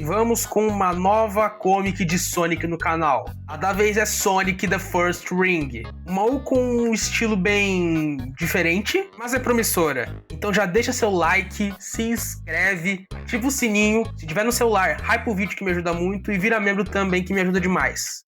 vamos com uma nova comic de Sonic no canal. A da vez é Sonic The First Ring. Uma com um estilo bem diferente, mas é promissora. Então já deixa seu like, se inscreve, ativa o sininho. Se tiver no celular, hype o vídeo que me ajuda muito e vira membro também que me ajuda demais.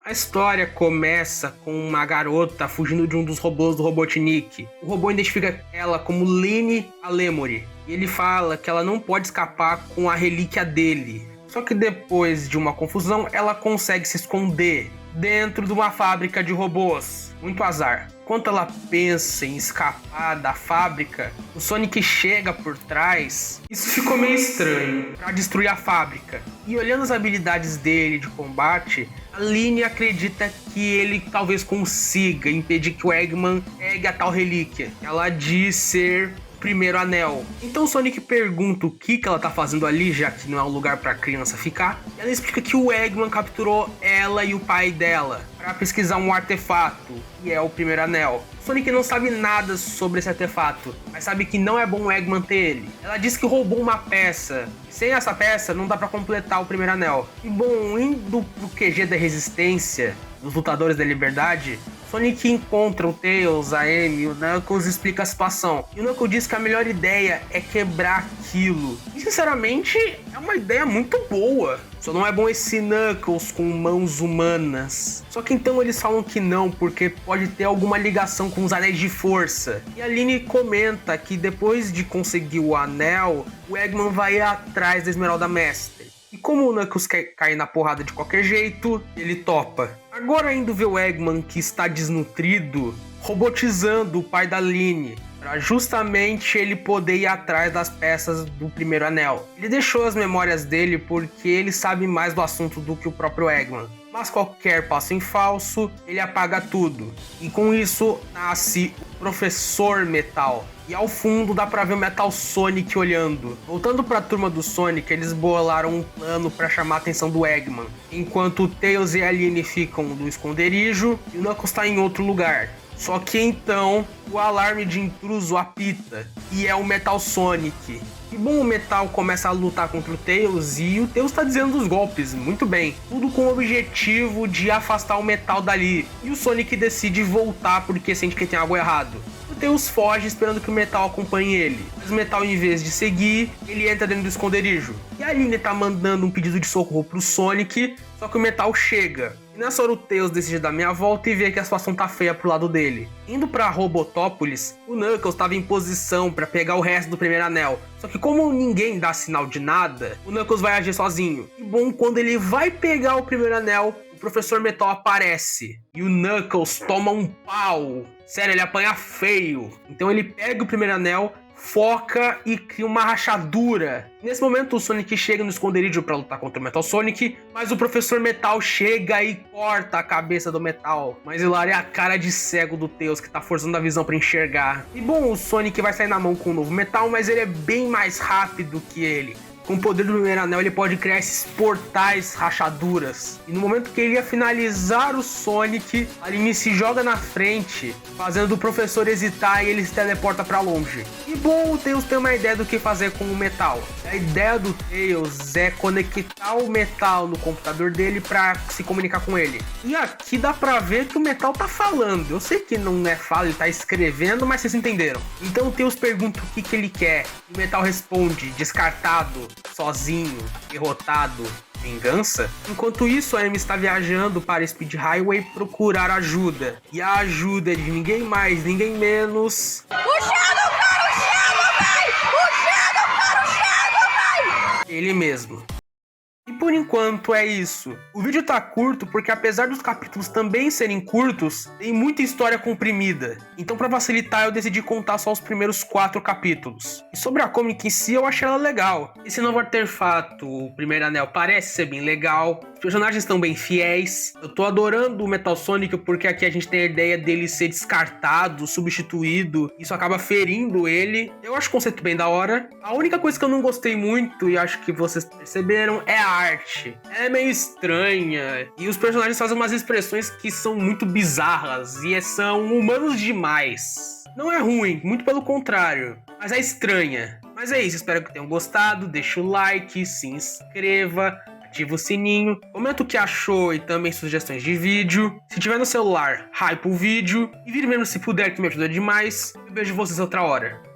A história começa com uma garota fugindo de um dos robôs do Robotnik. O robô identifica ela como Lynne Alemori. E ele fala que ela não pode escapar com a relíquia dele. Só que depois de uma confusão, ela consegue se esconder dentro de uma fábrica de robôs. Muito azar. Enquanto ela pensa em escapar da fábrica, o Sonic chega por trás. Isso ficou meio estranho, para destruir a fábrica. E olhando as habilidades dele de combate, a Lynne acredita que ele talvez consiga impedir que o Eggman pegue a tal relíquia. Ela diz ser primeiro anel. Então o Sonic pergunta o que ela tá fazendo ali, já que não é um lugar pra criança ficar. Ela explica que o Eggman capturou ela e o pai dela para pesquisar um artefato, que é o primeiro anel. O Sonic não sabe nada sobre esse artefato, mas sabe que não é bom o Eggman ter ele. Ela diz que roubou uma peça. Sem essa peça, não dá pra completar o primeiro anel. E bom, indo pro QG da Resistência, dos Lutadores da Liberdade, Sonic encontra o Tails, a Amy e o Knuckles e explica a situação. E o Knuckles diz que a melhor ideia é quebrar aquilo. E sinceramente, é uma ideia muito boa. Só não é bom esse Knuckles com mãos humanas. Só que então eles falam que não, porque pode ter alguma ligação com os anéis de força. E a Lynne comenta que depois de conseguir o anel, o Eggman vai atrás da Esmeralda Mestre. E como o Knuckles quer cair na porrada de qualquer jeito, ele topa. Agora indo ver o Eggman, que está desnutrido, robotizando o pai da Lynne, para justamente ele poder ir atrás das peças do primeiro anel. Ele deixou as memórias dele porque ele sabe mais do assunto do que o próprio Eggman. Mas qualquer passo em falso, ele apaga tudo. E com isso nasce o Professor Metal. E ao fundo dá pra ver o Metal Sonic olhando. Voltando pra turma do Sonic, eles bolaram um plano pra chamar a atenção do Eggman. Enquanto o Tails e a Lynne ficam no esconderijo e o Knuckles tá em outro lugar. Só que então o alarme de intruso apita. E é o Metal Sonic. E bom, o Metal começa a lutar contra o Tails e o Tails tá dizendo os golpes, muito bem. Tudo com o objetivo de afastar o Metal dali. E o Sonic decide voltar porque sente que tem algo errado. O Tails foge esperando que o Metal acompanhe ele. Mas o Metal, em vez de seguir, ele entra dentro do esconderijo. E a Lynne tá mandando um pedido de socorro pro Sonic, só que o Metal chega. E nessa hora o Tails decide dar meia volta e vê que a situação tá feia pro lado dele. Indo pra Robotópolis, o Knuckles tava em posição pra pegar o resto do primeiro anel. Só que como ninguém dá sinal de nada, o Knuckles vai agir sozinho. E bom, quando ele vai pegar o primeiro anel, o Professor Metal aparece. E o Knuckles toma um pau. Sério, ele apanha feio. Então ele pega o primeiro anel, foca e cria uma rachadura. Nesse momento o Sonic chega no esconderijo para lutar contra o Metal Sonic, mas o Professor Metal chega e corta a cabeça do Metal. Mas hilário é a cara de cego do Tails, que tá forçando a visão para enxergar. E bom, o Sonic vai sair na mão com o novo Metal, mas ele é bem mais rápido que ele. Com o poder do primeiro anel, ele pode criar esses portais rachaduras. E no momento que ele ia finalizar o Sonic, a Lynne se joga na frente, fazendo o professor hesitar e ele se teleporta pra longe. E bom, o Tails tem uma ideia do que fazer com o Metal. A ideia do Tails é conectar o Metal no computador dele pra se comunicar com ele. E aqui dá pra ver que o Metal tá falando. Eu sei que não é fala, ele tá escrevendo, mas vocês entenderam. Então o Tails pergunta o que ele quer. E o Metal responde, descartado, sozinho, derrotado, vingança. Enquanto isso, a Amy está viajando para Speed Highway procurar ajuda. E a ajuda é de ninguém mais, ninguém menos... O Shadow, cara! O Shadow, véi! O Shadow, cara! O Shadow, véi! Ele mesmo. E por enquanto é isso. O vídeo tá curto porque apesar dos capítulos também serem curtos, tem muita história comprimida. Então pra facilitar eu decidi contar só os primeiros 4 capítulos. E sobre a comic em si eu achei ela legal. Esse novo artefato, o primeiro anel, parece ser bem legal. Os personagens estão bem fiéis. Eu tô adorando o Metal Sonic porque aqui a gente tem a ideia dele ser descartado, substituído. Isso acaba ferindo ele. Eu acho o conceito bem da hora. A única coisa que eu não gostei muito, e acho que vocês perceberam, é a arte. É meio estranha. E os personagens fazem umas expressões que são muito bizarras. E são humanos demais. Não é ruim, muito pelo contrário. Mas é estranha. Mas é isso, espero que tenham gostado. Deixa o like, se inscreva, ativa o sininho, comenta o que achou e também sugestões de vídeo. Se tiver no celular, hype o vídeo e vire mesmo se puder, que me ajuda demais. Eu vejo vocês outra hora.